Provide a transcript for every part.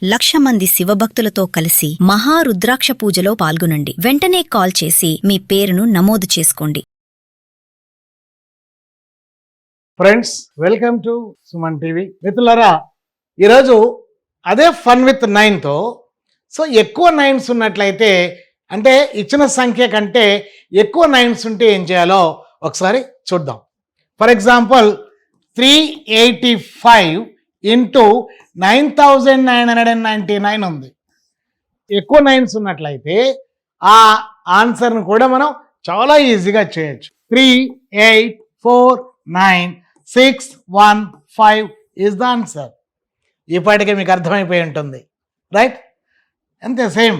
1,00,000 మంది శివభక్తులతో కలిసి మహారుద్రాక్ష పూజలో పాల్గొనండి. వెంటనే కాల్ చేసి మీ పేరును నమోదు చేసుకోండి. Friends, welcome to Suman TV. మిత్రులారా, ఈరోజు అదే ఫన్ విత్ 9తో ఎక్కువ 9s ఉన్నట్లయితే, అంటే ఇచ్చిన సంఖ్య కంటే ఎక్కువ 9s ఉంటే ఏం చేయాలో ఒకసారి చూద్దాం. ఫర్ ఎగ్జాంపుల్ 385 ఇంటూ 9,999 ఉంది. ఎక్కువ 9s ఉన్నట్లయితే ఆ ఆన్సర్ను కూడా మనం చాలా ఈజీగా చేయొచ్చు. 3849615 ఈజ్ ద ఆన్సర్. ఇప్పటికే మీకు అర్థమైపోయి ఉంటుంది, రైట్? అంతే, సేమ్.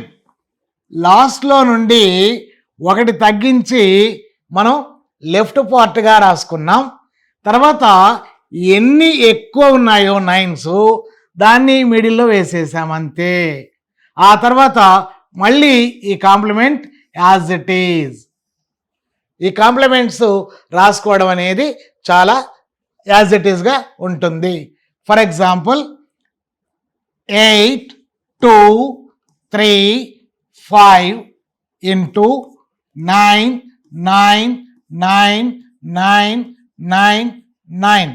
లాస్ట్లో నుండి ఒకటి తగ్గించి మనం లెఫ్ట్ పార్ట్గా రాసుకున్నాం. తర్వాత ఎన్ని ఎక్కువ ఉన్నాయో 9s దాన్ని మిడిల్లో వేసేసాం, అంతే. ఆ తర్వాత మళ్ళీ E complement as it is. ఈ కాంప్లిమెంట్స్ రాసుకోవడం అనేది చాలా యాజ్ ఇట్ ఈజ్గా ఉంటుంది. For example 8, 2, 3, 5 into 9, 9, 9, 9, 9, 9.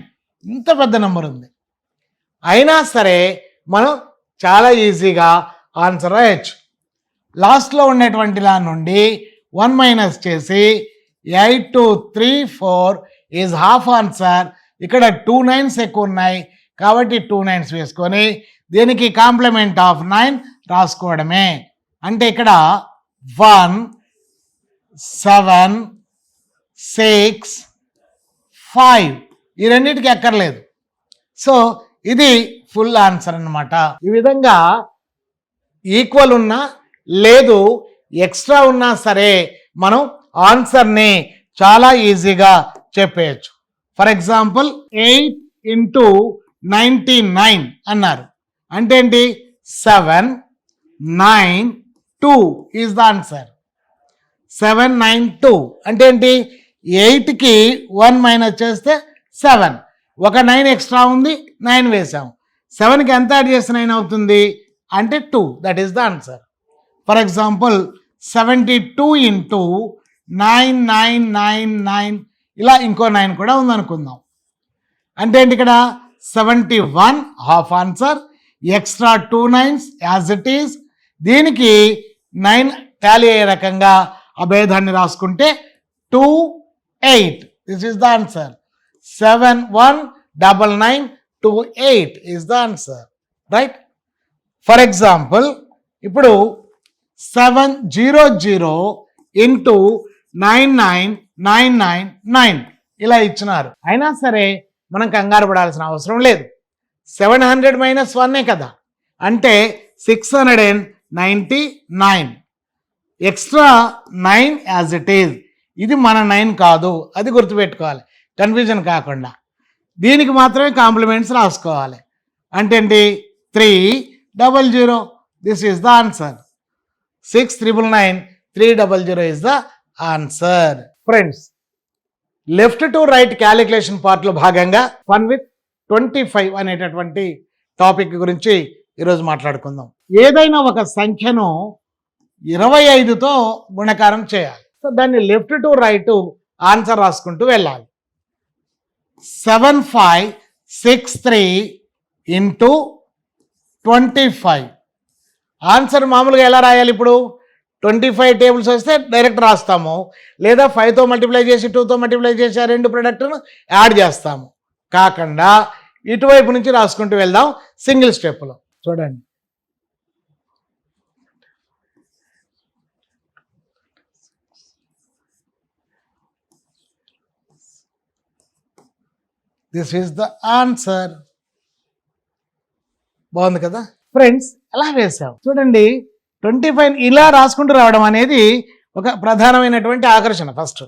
ఇంత పెద్ద నెంబర్ ఉంది. అయినా సరే మనం చాలా ఈజీగా ఆన్సర్ రాయొచ్చు. లాస్ట్లో ఉండేటువంటి దాని నుండి 1 మైనస్ చేసి 8234 ఈజ్ హాఫ్ ఆన్సర్. ఇక్కడ 2 9s ఎక్కువ ఉన్నాయి కాబట్టి 2 9s వేసుకొని దీనికి కాంప్లిమెంట్ ఆఫ్ 9 రాసుకోవడమే. అంటే ఇక్కడ 1, 7, 6, 5 ఈ రెండింటికి ఎక్కర్లేదు. సో ఇది ఫుల్ ఆన్సర్ అన్నమాట. ఈ విధంగా ఈక్వల్ ఉన్నా లేదు ఎక్స్ట్రా ఉన్నా సరే మనం ఆన్సర్ని చాలా ఈజీగా చెప్పేయచ్చు. ఫర్ ఎగ్జాంపుల్ 8 ఇంటూ 99 అన్నారు. అంటే ఏంటి? 7, 9, 2 ఈజ్ ద ఆన్సర్. 7, 9, 2 అంటే ఏంటి? 8కి 1 మైనస్ చేస్తే 7. ఒక 9 ఎక్స్ట్రా ఉంది, 9 వేసాం. 7కి ఎంత యాడ్ చేస్తే 9 అవుతుంది అంటే 2. That is the answer. For example 72 into 9999 ఇలా ఇంకో 9 కూడా ఉందనుకుందాం. అంటే ఏంటి? ఇక్కడ 71 half answer, extra 2 9s as it is. దీనికి 9 టాలీ అయ్యే రకంగా అభేదాన్ని రాసుకుంటే 2, 8 this is the answer. 719928 is the answer, right? For example ఇప్పుడు 700 ఇంటూ 99999 ఇలా ఇచ్చినారు. అయినా సరే మనం కంగారు పడాల్సిన అవసరం లేదు. 700 మైనస్ 1 కదా, అంటే 699. Extra 9 as it is. ఇది మన 9 కాదు, అది గుర్తుపెట్టుకోవాలి కన్ఫ్యూజన్ కాకుండా. దీనికి మాత్రమే కాంప్లిమెంట్స్ రాసుకోవాలి. అంటే ఏంటి? 300 this is the answer. 6999 300 is the answer. Friends, left to right calculation పార్ట్లో భాగంగా ఫన్ విత్ 25 అనేటటువంటి టాపిక్ గురించి ఈరోజు మాట్లాడుకుందాం. ఏదైనా ఒక సంఖ్యను 25తో గుణకారం చేయాలి. సో దాన్ని లెఫ్ట్ టు రైట్ ఆన్సర్ రాసుకుంటూ వెళ్ళాలి. 7563 ఇంటూ 25. ఆన్సర్ మామూలుగా ఎలా రాయాలి? ఇప్పుడు 25 టేబుల్స్ వస్తే డైరెక్ట్ రాస్తాము, లేదా 5తో మల్టిప్లై చేసి 2తో మల్టిప్లై చేసి ఆ రెండు ప్రొడక్ట్ను యాడ్ చేస్తాము. కాకుండా ఇటువైపు నుంచి రాసుకుంటూ వెళ్దాం సింగిల్ స్టెప్లో. చూడండి, దిస్ ఈజ్ ద ఆన్సర్. బాగుంది కదా ఫ్రెండ్స్? ఎలా వేసాం చూడండి. 25 ఇలా రాసుకుంటూ రావడం అనేది ఒక ప్రధానమైనటువంటి ఆకర్షణ. ఫస్ట్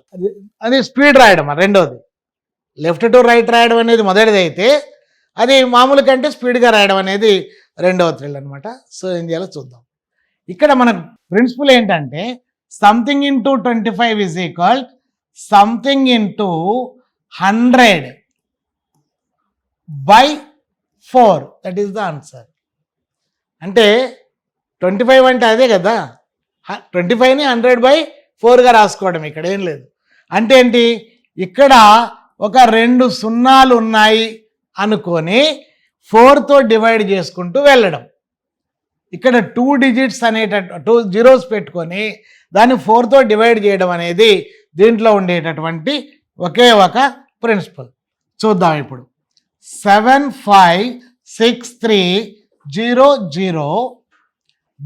అది స్పీడ్ రాయడం, రెండోది లెఫ్ట్ టు రైట్ రాయడం అనేది మొదటిది అయితే, అది మామూలు కంటే స్పీడ్గా రాయడం అనేది రెండవ థ్రిల్ అనమాట. సో ఏం చేయాలో చూద్దాం. ఇక్కడ మన ప్రిన్సిపల్ ఏంటంటే something into 25 is equal something into 100/4. That is the answer. అంటే 25 అంటే అదే కదా, 25ని 100/4గా రాసుకోవడం, ఇక్కడ ఏం లేదు. అంటే ఏంటి, ఇక్కడ ఒక 2 సున్నాలు ఉన్నాయి అనుకొని 4తో డివైడ్ చేసుకుంటూ వెళ్ళడం. ఇక్కడ 2 డిజిట్స్ 2 జీరోస్ పెట్టుకొని దాన్ని 4తో డివైడ్ చేయడం అనేది దీంట్లో ఉండేటటువంటి ఒకే ఒక ప్రిన్సిపల్. చూద్దాం ఇప్పుడు. 75630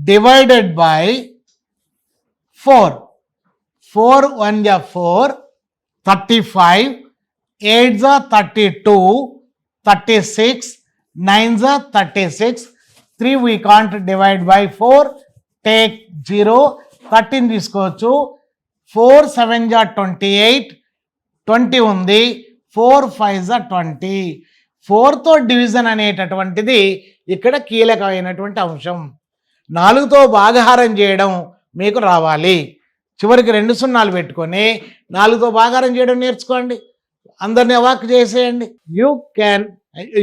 డివైడెడ్ బై 4. 4 1 जा 4, 35, 8 जा 32, 36, 9 जा 36. 3 we can't divide by 4, take 0, 13 తీసుకోవచ్చు. 4 7 जा 28, 20 ఉంది. 4 5 जा 20. 4తో డివిజన్ అనేటటువంటిది ఇక్కడ కీలకమైనటువంటి అంశం. 4తో భాగహారం చేయడం మీకు రావాలి. చివరికి 2 సున్నాలు పెట్టుకొని 4తో భాగారం చేయడం నేర్చుకోండి. అందరినీ అవాక్ చేసేయండి.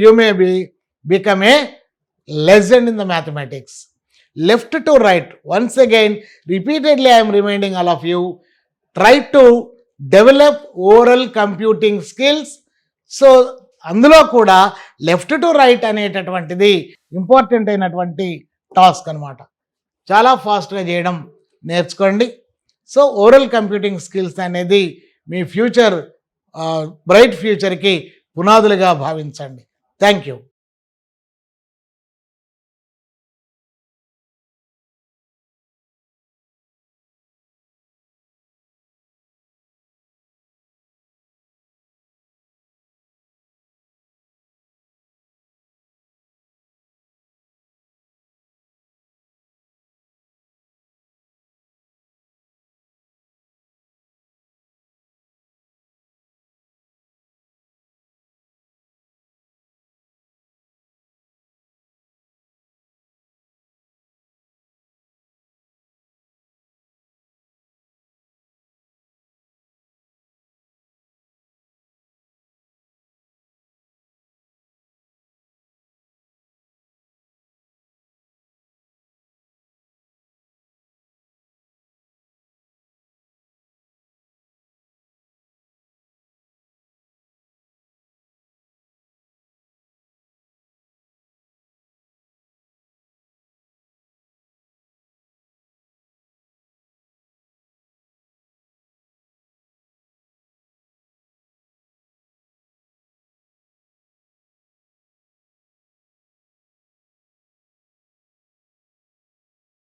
You may become a legend in the mathematics. Left to right, once again repeatedly I'm reminding all of you, try to develop oral computing skills. So అందులో కూడా లెఫ్ట్ టు రైట్ అనేటటువంటిది ఇంపార్టెంట్ అయినటువంటి టాస్క్ అనమాట. చాలా ఫాస్ట్గా చేయడం నేర్చుకోండి. So oral computing skills అనేది మీ ఫ్యూచర్ బ్రైట్ ఫ్యూచర్కి పునాదులుగా భావించండి. Thank you.